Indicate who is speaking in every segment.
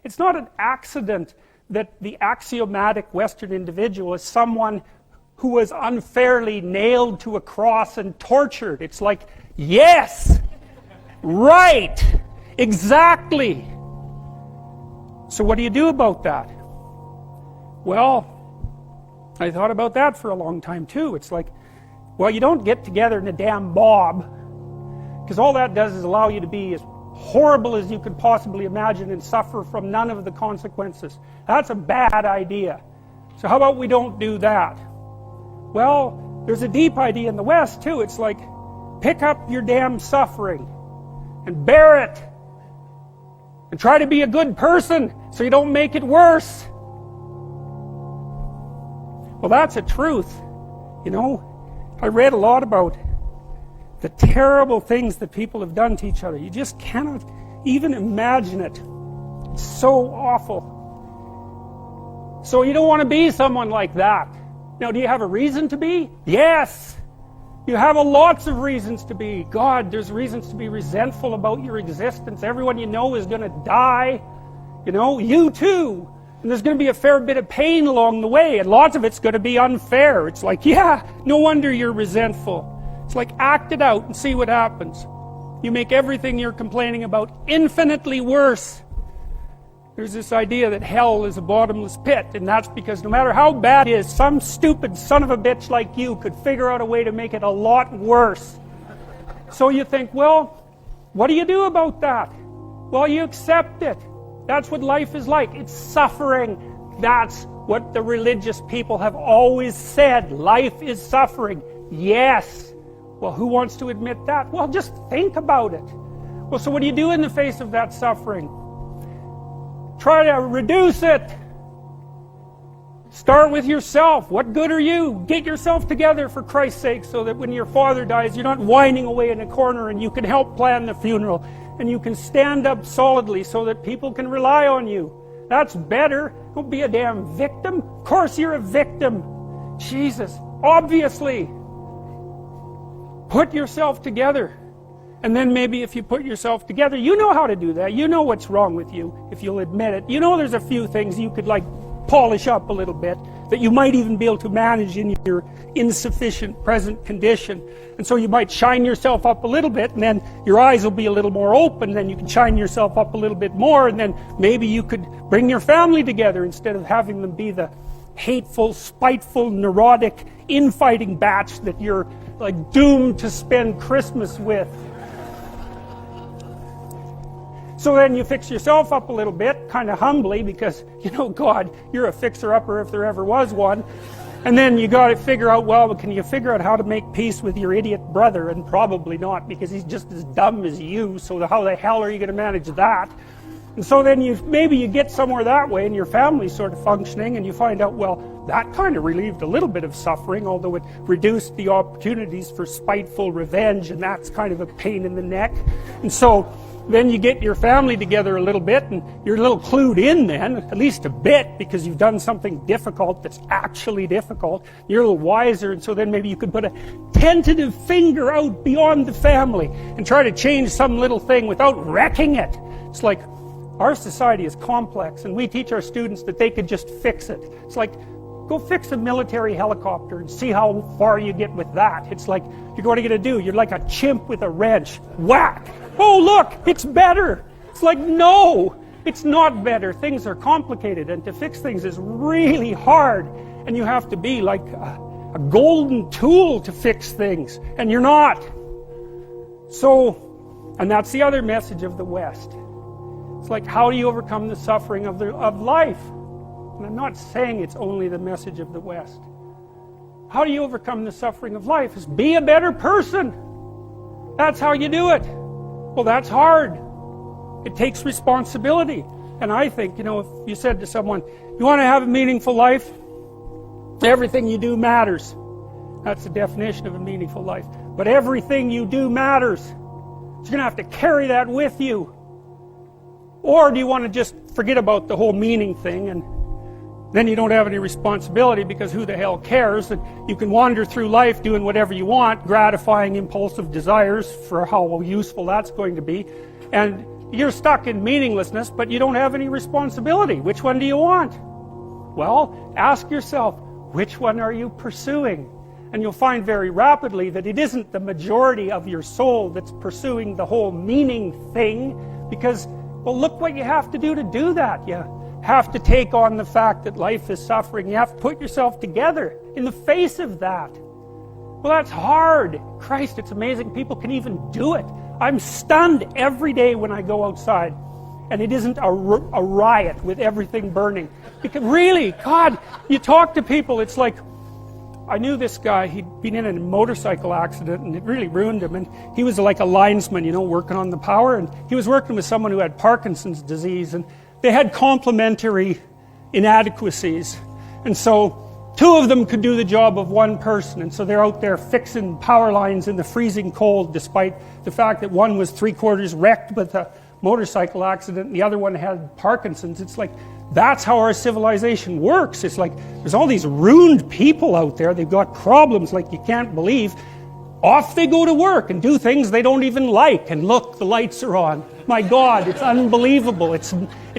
Speaker 1: It's not an accident that the axiomatic Western individual is someone who was unfairly nailed to a cross and tortured. It's like, yes, right, exactly. So what do you do about that? Well, I thought about that for a long time too. It's like, well, you don't get together in a damn mob, because all that does is allow you to be as horrible as you could possibly imagine and suffer from none of the consequences. That's a bad idea. So how about we don't do that? Well, there's a deep idea in the West too. It's like, pick up your damn suffering and bear it and try to be a good person so you don't make it worse. Well, that's a truth. You know, I read a lot about the terrible things that people have done to each other. You just cannot even imagine it. It's so awful. So you don't want to be someone like that. Now, do you have a reason to be? Yes! You have lots of reasons to be. God, there's reasons to be resentful about your existence. Everyone you know is going to die. You know, you too. And there's going to be a fair bit of pain along the way, and lots of it's going to be unfair. It's like, yeah, no wonder you're resentful. It's like, act it out and see what happens. You make everything you're complaining about infinitely worse. There's this idea that hell is a bottomless pit, and that's because no matter how bad it is, some stupid son of a bitch like you could figure out a way to make it a lot worse. So you think, well, what do you do about that? Well, you accept it. That's what life is like. It's suffering. That's what the religious people have always said. Life is suffering. Yes. Well, who wants to admit that? Well, just think about it. Well, so what do you do in the face of that suffering? Try to reduce it. Start with yourself. What good are you? Get yourself together for Christ's sake, so that when your father dies, you're not whining away in a corner, and you can help plan the funeral, and you can stand up solidly so that people can rely on you. That's better. Don't be a damn victim. Of course you're a victim. Jesus, obviously. Put yourself together. And then maybe if you put yourself together, you know how to do that. You know what's wrong with you, if you'll admit it. You know there's a few things you could like polish up a little bit, that you might even be able to manage in your insufficient present condition. And so you might shine yourself up a little bit, and then your eyes will be a little more open, and then you can shine yourself up a little bit more, and then maybe you could bring your family together instead of having them be the hateful, spiteful, neurotic, infighting batch that you're like doomed to spend Christmas with. So then you fix yourself up a little bit, kind of humbly, because, you know, God, you're a fixer-upper if there ever was one. And then you got to figure out, well, can you figure out how to make peace with your idiot brother? And probably not, because he's just as dumb as you, so how the hell are you going to manage that? And so then maybe you get somewhere that way, and your family's sort of functioning, and you find out, well, that kind of relieved a little bit of suffering, although it reduced the opportunities for spiteful revenge, and that's kind of a pain in the neck. And so then you get your family together a little bit, and you're a little clued in then, at least a bit, because you've done something difficult that's actually difficult. You're a little wiser, and so then maybe you could put a tentative finger out beyond the family and try to change some little thing without wrecking it. It's like, our society is complex, and we teach our students that they could just fix it. It's like, go fix a military helicopter and see how far you get with that. It's like, you're going to do, you're like a chimp with a wrench. Whack! Oh, look, it's better. It's like, no, it's not better. Things are complicated, and to fix things is really hard, and you have to be like a golden tool to fix things, and you're not. So, and that's the other message of the West. It's like, how do you overcome the suffering of life? And I'm not saying it's only the message of the West. How do you overcome the suffering of life? Is be a better person. That's how you do it. Well, that's hard. It takes responsibility. And I think, you know, if you said to someone, you want to have a meaningful life? Everything you do matters. That's the definition of a meaningful life. But everything you do matters. You're going to have to carry that with you. Or do you want to just forget about the whole meaning thing, and then you don't have any responsibility, because who the hell cares, and you can wander through life doing whatever you want, gratifying impulsive desires for how useful that's going to be, and You're stuck in meaninglessness, but you don't have any responsibility. Which one do you want? Well, ask yourself, which one are you pursuing? And you'll find very rapidly that it isn't the majority of your soul that's pursuing the whole meaning thing, because, well, look what you have to do that. You have to take on the fact that life is suffering. You have to put yourself together in the face of that. Well, that's hard. Christ, it's amazing people can even do it. I'm stunned every day when I go outside and it isn't a riot with everything burning. Because really, God, you talk to people, it's like, I knew this guy, he'd been in a motorcycle accident and it really ruined him, and he was like a linesman, you know, working on the power, and he was working with someone who had Parkinson's disease, and they had complementary inadequacies, and so two of them could do the job of one person, and so they're out there fixing power lines in the freezing cold, despite the fact that one was 3/4 wrecked with a motorcycle accident and the other one had Parkinson's. It's like, that's how our civilization works. It's like, there's all these ruined people out there, they've got problems like you can't believe. Off they go to work and do things they don't even like, and look, the lights are on. My God, it's unbelievable. It's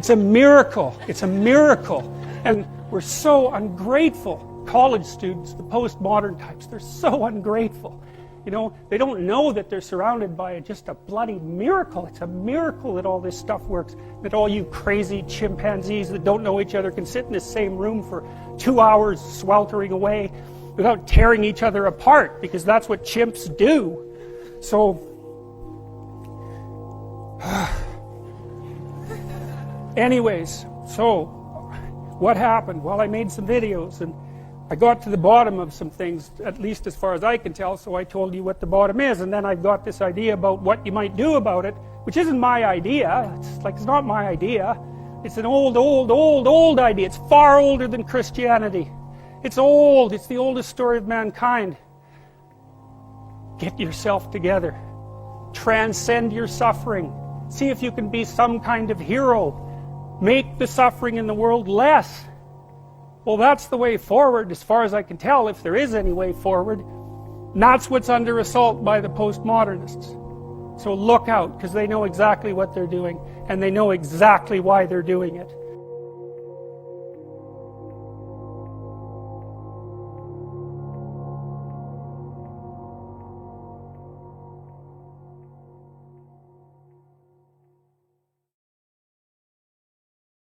Speaker 1: a miracle. It's a miracle. And we're so ungrateful. College students, the postmodern types, they're so ungrateful. You know, they don't know that they're surrounded by just a bloody miracle. It's a miracle that all this stuff works. That all you crazy chimpanzees that don't know each other can sit in the same room for 2 hours sweltering away without tearing each other apart, because that's what chimps do. So, anyways, so what happened? Well, I made some videos and I got to the bottom of some things, at least as far as I can tell, so I told you what the bottom is, and then I got this idea about what you might do about it, which isn't my idea. It's not my idea. It's an old idea. It's far older than Christianity. It's old. It's the oldest story of mankind. Get yourself together. Transcend your suffering. See if you can be some kind of hero. Make the suffering in the world less. Well, that's the way forward, as far as I can tell, if there is any way forward. And that's what's under assault by the postmodernists. So look out, because they know exactly what they're doing, and they know exactly why they're doing it.